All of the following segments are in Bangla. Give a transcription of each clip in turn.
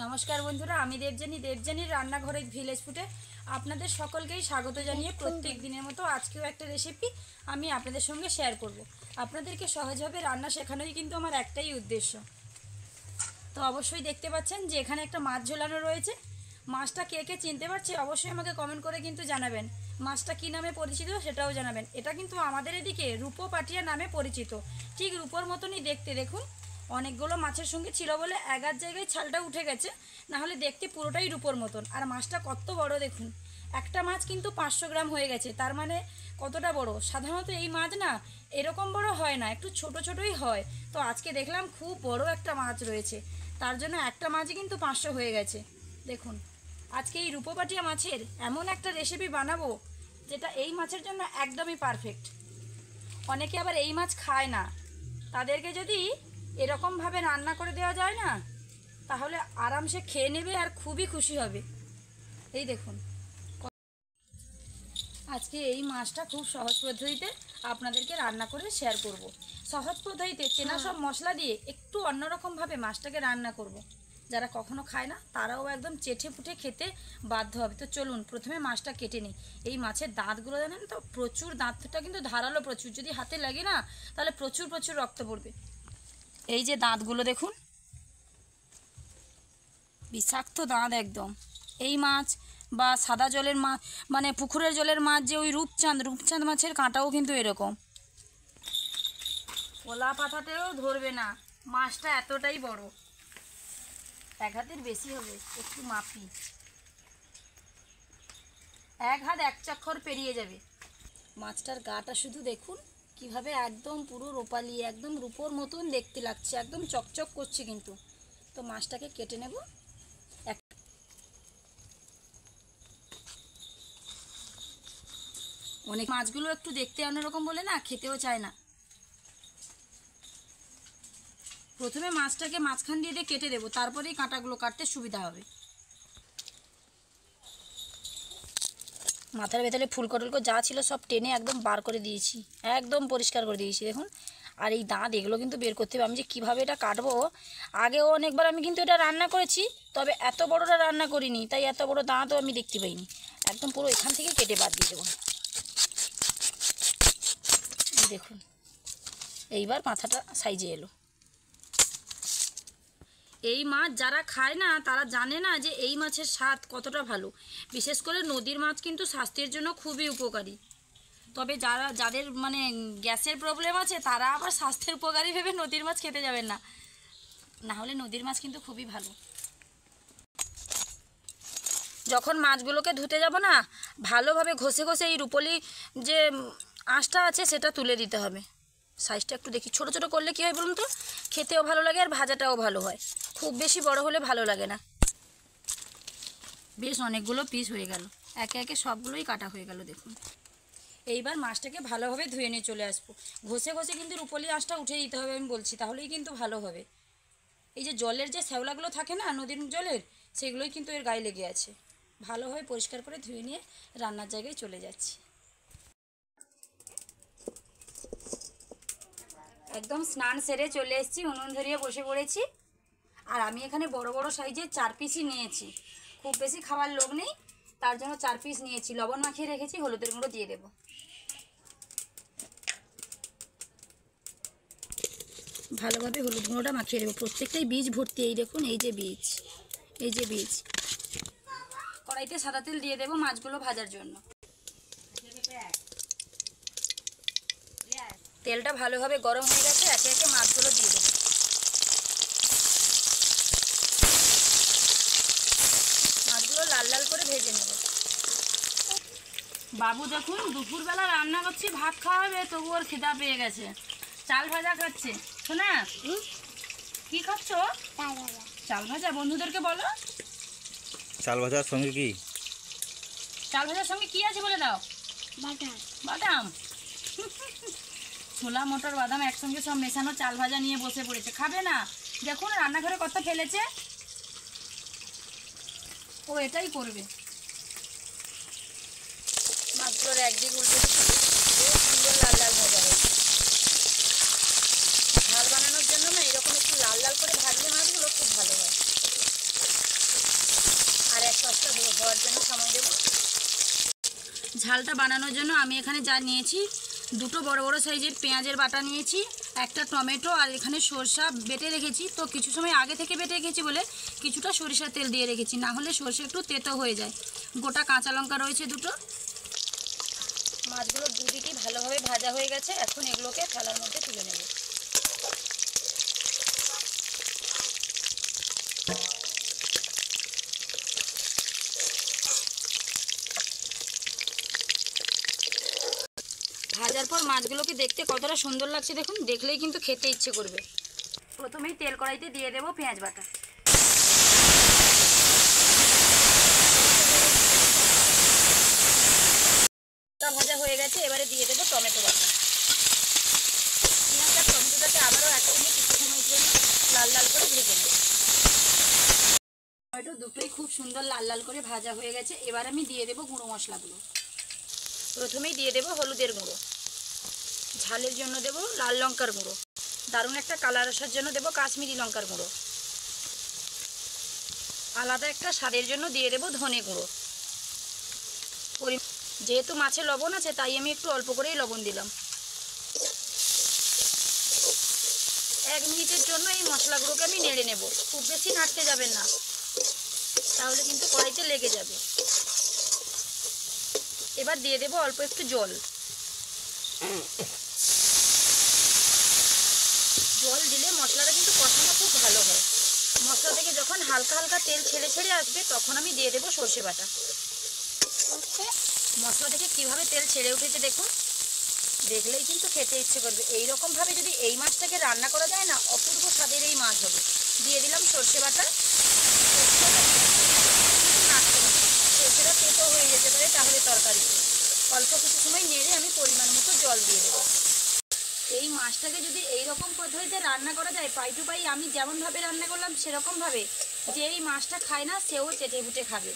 নমস্কার বন্ধুরা, আমি দেবযানীর রান্নাঘরে ভিলেজ ফুডে আপনাদের সকলকেই স্বাগত জানিয়ে প্রত্যেক দিনের মতো আজকেও একটা রেসিপি আমি আপনাদের সঙ্গে শেয়ার করব। আপনাদেরকে সহজভাবে রান্না শেখানোই কিন্তু আমার একটাই উদ্দেশ্য। তো অবশ্যই দেখতে পাচ্ছেন যে এখানে একটা মাছ ঝোলানো রয়েছে। মাছটা কে কে চিনতে পারছে অবশ্যই আমাকে কমেন্ট করে কিন্তু জানাবেন। মাছটা কী নামে পরিচিত সেটাও জানাবেন। এটা কিন্তু আমাদের এদিকে রূপো পাটিয়া নামে পরিচিত, ঠিক রূপোর মতনই দেখতে। দেখুন অনেকগুলো মাছের সঙ্গে ছিল বলে এগার জায়গায় ছালটা উঠে গেছে, নাহলে দেখতে পুরোটাই রূপোর মতন। আর মাছটা কত বড় দেখুন, একটা মাছ কিন্তু 500 গ্রাম হয়ে গেছে। তার মানে কতটা বড়। সাধারণত এই মাছ না এরকম বড় হয় না, একটু ছোট ছোটই হয়। তো আজকে দেখলাম খুব বড় একটা মাছ রয়েছে, তার জন্য একটা মাছই কিন্তু 500 হয়ে গেছে। দেখুন আজকে এই রূপোপাটিয়া মাছের এমন একটা রেসিপি বানাবো যেটা এই মাছের জন্য একদমই পারফেক্ট। অনেকে আবার এই মাছ খায় না, তাদেরকে যদি এরকমভাবে রান্না করে দেওয়া যায় না, তাহলে আরামসে খেয়ে নেবে আর খুবই খুশি হবে। এই দেখুন আজকে এই মাছটা খুব সহজ পদ্ধতিতে আপনাদেরকে রান্না করে শেয়ার করব। সহজ পদ্ধতিতে চেনা সব মশলা দিয়ে একটু অন্যরকমভাবে মাছটাকে রান্না করব। যারা কখনো খায় না তারাও একদম চেটে পুটে খেতে বাধ্য হবে। তো চলুন প্রথমে মাছটা কেটে নিই। এই মাছের দাঁতগুলো জানেন তো প্রচুর, দাঁতটা কিন্তু ধারালো প্রচুর, যদি হাতে লাগে না তাহলে প্রচুর প্রচুর রক্ত পড়বে। এই যে দাঁতগুলো দেখুন, বিষাক্ত দাঁত একদম। এই মাছ বা সাদা জলের মাছ, মানে পুকুরের জলের মাছ যে ওই রূপচাঁদ মাছের কাঁটাও কিন্তু এরকম, কলা পাতাতেও ধরবে না। মাছটা এতটাই বড়, এক হাতের বেশি হবে, একটু মাপি, এক হাত এক চক্কর পেরিয়ে যাবে। মাছটার গাটা শুধু দেখুন কিভাবে একদম পুরো রূপালি, একদম রূপোর মতন দেখতে লাগছে, একদম চকচক করছে কিন্তু। তো মাছটাকে কেটে নেব। অনেক মাছগুলো একটু দেখতে অন্যরকম বলে না খেতেও চায় না। প্রথমে মাছটাকে মাঝখান দিয়ে কেটে দেবো, তারপরেই কাঁটাগুলো কাটতে সুবিধা হবে। মাথার ভেতরে ফুলকটলকো যা ছিল সব টেনে একদম বার করে দিয়েছি, একদম পরিষ্কার করে দিয়েছি দেখুন। আর এই দাঁত এগুলো কিন্তু বের করতে হবে। আমি যে কীভাবে এটা কাটবো, আগেও অনেকবার আমি কিন্তু এটা রান্না করেছি, তবে এত বড়টা রান্না করিনি, তাই এত বড় দাঁতও আমি দেখতে পাইনি। একদম পুরো এখান থেকে কেটে বাদ দিয়ে দেবো। দেখুন এইবার মাথাটা সাইজে এলো। এই মাছ যারা খায় না তারা জানে না যে এই মাছের স্বাদ কতটা ভালো। বিশেষ করে নদীর মাছ কিন্তু স্বাস্থ্যের জন্য খুবই উপকারী। তবে যাদের মানে গ্যাসের প্রবলেম আছে তারা আবার স্বাস্থ্যের উপকারী ভেবে নদীর মাছ খেতে যাবেন না, না হলে নদীর মাছ কিন্তু খুবই ভালো। যখন মাছগুলোকে ধুতে যাব না, ভালোভাবে ঘষে ঘষে এই রুপোলি যে আঁশটা আছে সেটা তুলে দিতে হবে। সাইজটা একটু দেখি, ছোট ছোট করলে কী হয় বলুন তো, খেতেও ভালো লাগে আর ভাজাটাও ভালো হয়। খুব বেশি বড় হলে ভালো লাগে না। বেশ অনেকগুলো পিস হয়ে গেল, একে একে সবগুলোই কাটা হয়ে গেল দেখুন। এইবার মাছটাকে ভালোভাবে ধুয়ে নিয়ে চলে আসবো। ঘষে ঘষে কিন্তু রুপোলি আঁশটা উঠে দিতে হবে আমি বলছি, তাহলেই কিন্তু ভালো হবে। এই যে জলের যে শ্যাওলাগুলো থাকে না নদীর জলের, সেগুলোই কিন্তু এর গায়ে লেগে আছে। ভালোভাবে পরিষ্কার করে ধুয়ে নিয়ে রান্নার জায়গায় চলে যাচ্ছি। একদম স্নান সেরে চলে এসেছি, উনুন ধরিয়ে বসে পড়েছি। আর আমি এখানে বড় বড় সাইজের 4 পিসই নিয়েছি। খুব বেশি খাবার লোক নেই, তার জন্য 4 পিস নিয়েছি। লবণ মাখিয়ে রেখেছি, হলুদের গুঁড়ো দিয়ে দেবো। ভালোভাবে হলুদ গুঁড়োটা মাখিয়ে দেবো। প্রত্যেকটাই বীজ ভর্তি, এই দেখুন এই যে বীজ, এই যে বীজ। কড়াইতে সাদা তেল দিয়ে দেবো মাছগুলো ভাজার জন্য। তেলটা ভালোভাবে গরম হয়ে গেছে, একে একে মাছগুলো দিয়ে দেবো। মাছগুলো লাল লাল করে ভেজে নেব। বাবু দেখুন দুপুরবেলা রান্না করছি, ভাত খাওয়াবে, তবু ওর খিদা পেয়ে গেছে। চাল ভাজা খাচ্ছে। শোনা কি খাচ্ছ? চাল ভাজা। বন্ধুদেরকে বলো চাল ভাজার সঙ্গে কি, চাল ভাজার সঙ্গে কি আছে বলে দাও। বাদাম, ছোলা মটর বাদাম একসঙ্গে সব মেশানো চাল ভাজা নিয়ে বসে পড়েছে। খাবে না, দেখুন রান্নাঘরে কত ফেলেছে। ও এটাই করবে। মাছগুলোর একদিক উল্টে সুন্দর লাল লাল ভাজা হয়েছে। ঝাল বানানোর জন্য না এরকম একটু লাল লাল করে ভাজলে মাছগুলো হওয়ার জন্য সময় দেব। ঝালটা বানানোর জন্য আমি এখানে যা নিয়েছি, দুটো বড় বড় সাইজের পেঁয়াজের বাটা নিয়েছি, একটা টমেটো, আর এখানে সরষা বেটে রেখেছি। তো কিছু সময় আগে থেকে বেটে রেখেছি বলে কিছুটা সরিষার তেল দিয়ে রেখেছি, না হলে সরষে একটু তেতো হয়ে যায়। গোটা কাঁচা লঙ্কা রয়েছে দুটো। মাছগুলো দুদিকই ভালোভাবে ভাজা হয়ে গেছে, এখন এগুলোকে থালার মধ্যে তুলে নেব। ভাজার পর মাছগুলোকে দেখতে কতটা সুন্দর লাগছে দেখুন, দেখলেই কিন্তু খেতে ইচ্ছে করবে। প্রথমেই তেল কড়াইতে দিয়ে দেব পেঁয়াজ বাটা। ভাজা হয়ে গেছে, এবারে দিয়ে দেবো টমেটো বাটা। পেঁয়াজ আর টমেটোটাকে আবারও এক মিনিট কিছু সময়ের জন্য লাল লাল করে ভেজে নেব। টমেটো দুটোই খুব সুন্দর লাল লাল করে ভাজা হয়ে গেছে। এবার আমি দিয়ে দেবো গুঁড়ো মশলাগুলো। প্রথমেই দিয়ে দেবো হলুদের গুঁড়ো, ঝালের জন্য দেব লাল লঙ্কার গুঁড়ো, দারুণ একটা কালার আসার জন্য দেব কাশ্মীরি লঙ্কার গুঁড়ো, আলাদা একটা স্বাদের জন্য দিয়ে দেব ধনে গুঁড়ো। যেহেতু মাছে লবণ আছে তাই আমি একটু অল্প করেই লবণ দিলাম। 1 মিনিটের জন্য এই মশলাগুলোকে আমি নেড়ে নেব। খুব বেশি নাড়তে যাবেন না, তাহলে কিন্তু কড়াইতে লেগে যাবে। এবার দিয়ে দেব অল্প একটু জল। জল দিলে মশলাটা কিন্তু কষানো খুব ভালো হয়। মশলা থেকে যখন হালকা হালকা তেল ছেড়ে ছেড়ে আসবে তখন আমি দিয়ে দেবো সর্ষে বাটা। মশলা থেকে কীভাবে তেল ছেড়ে উঠেছে দেখুন, দেখলেই কিন্তু খেতে ইচ্ছে করবে। এইরকমভাবে যদি এই মাছটাকে রান্না করা যায় না, অপূর্ব স্বাদের এই মাছ হবে। দিয়ে দিলাম সর্ষে বাটা। সর্ষেটা তেতো হয়ে যেতে পারে তাহলে তরকারিতে। অল্প কিছু সময় নেড়ে আমি পরিমাণ মতো জল দিয়ে দেবো। এই মাছটাকে যদি এইরকম পদ্ধতিতে রান্না করা যায়, পাই টু পাই আমি যেমনভাবে রান্না করলাম সেরকমভাবে, যে এই মাছটা খায় না সেও চেটে ফুটে খাবে।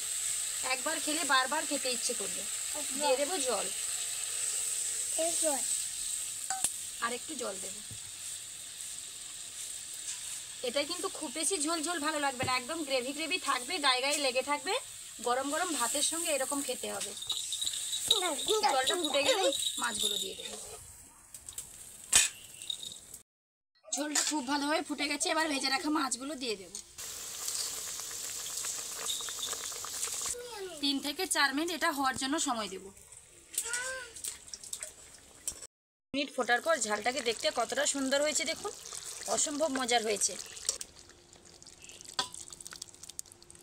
একবার খেলে বারবার খেতে ইচ্ছে করবে। দিয়ে দেবো জল, আর একটু জল দেবো। এটা কিন্তু খুব বেশি ঝোল ঝোল ভালো লাগবে না, একদম গ্রেভি গ্রেভি থাকবে, গায়ে গায়ে লেগে থাকবে। গরম গরম ভাতের সঙ্গে এরকম খেতে হবে। জলটা ফুটে গেলে মাছগুলো দিয়ে দেবো। ঝোলটা খুব ভালোভাবে ফুটে গেছে, এবার ভেজে রাখা মাছগুলো দিয়ে দেব। 3 থেকে 4 মিনিট এটা হওয়ার জন্য সময় দেব। মিনিট ফোটার পর ঝালটাকে দেখতে কতটা সুন্দর হয়েছে দেখুন, অসম্ভব মজার হয়েছে।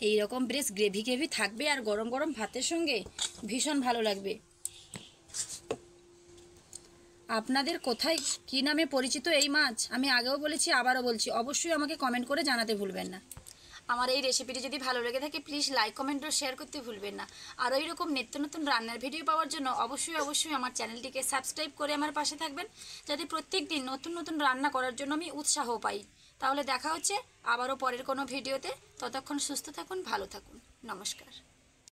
এই রকম বেশ গ্রেভি গ্রেভি থাকবে আর গরম গরম ভাতের সঙ্গে ভীষণ ভালো লাগবে। আপনাদের কোথায় কী নামে পরিচিত এই মাছ আমি আগেও বলেছি, আবারও বলছি, অবশ্যই আমাকে কমেন্ট করে জানাতে ভুলবেন না। আমার এই রেসিপিটি যদি ভালো লেগে থাকে প্লিজ লাইক কমেন্ট ও শেয়ার করতে ভুলবেন না। আর ওই রকম নিত্য নতুন রান্নার ভিডিও পাওয়ার জন্য অবশ্যই আমার চ্যানেলটিকে সাবস্ক্রাইব করে আমার পাশে থাকবেন, যাতে প্রত্যেক দিন নতুন নতুন রান্না করার জন্য আমি উৎসাহ পাই। তাহলে দেখা হচ্ছে আবারও পরের কোনো ভিডিওতে। ততক্ষণ সুস্থ থাকুন, ভালো থাকুন, নমস্কার।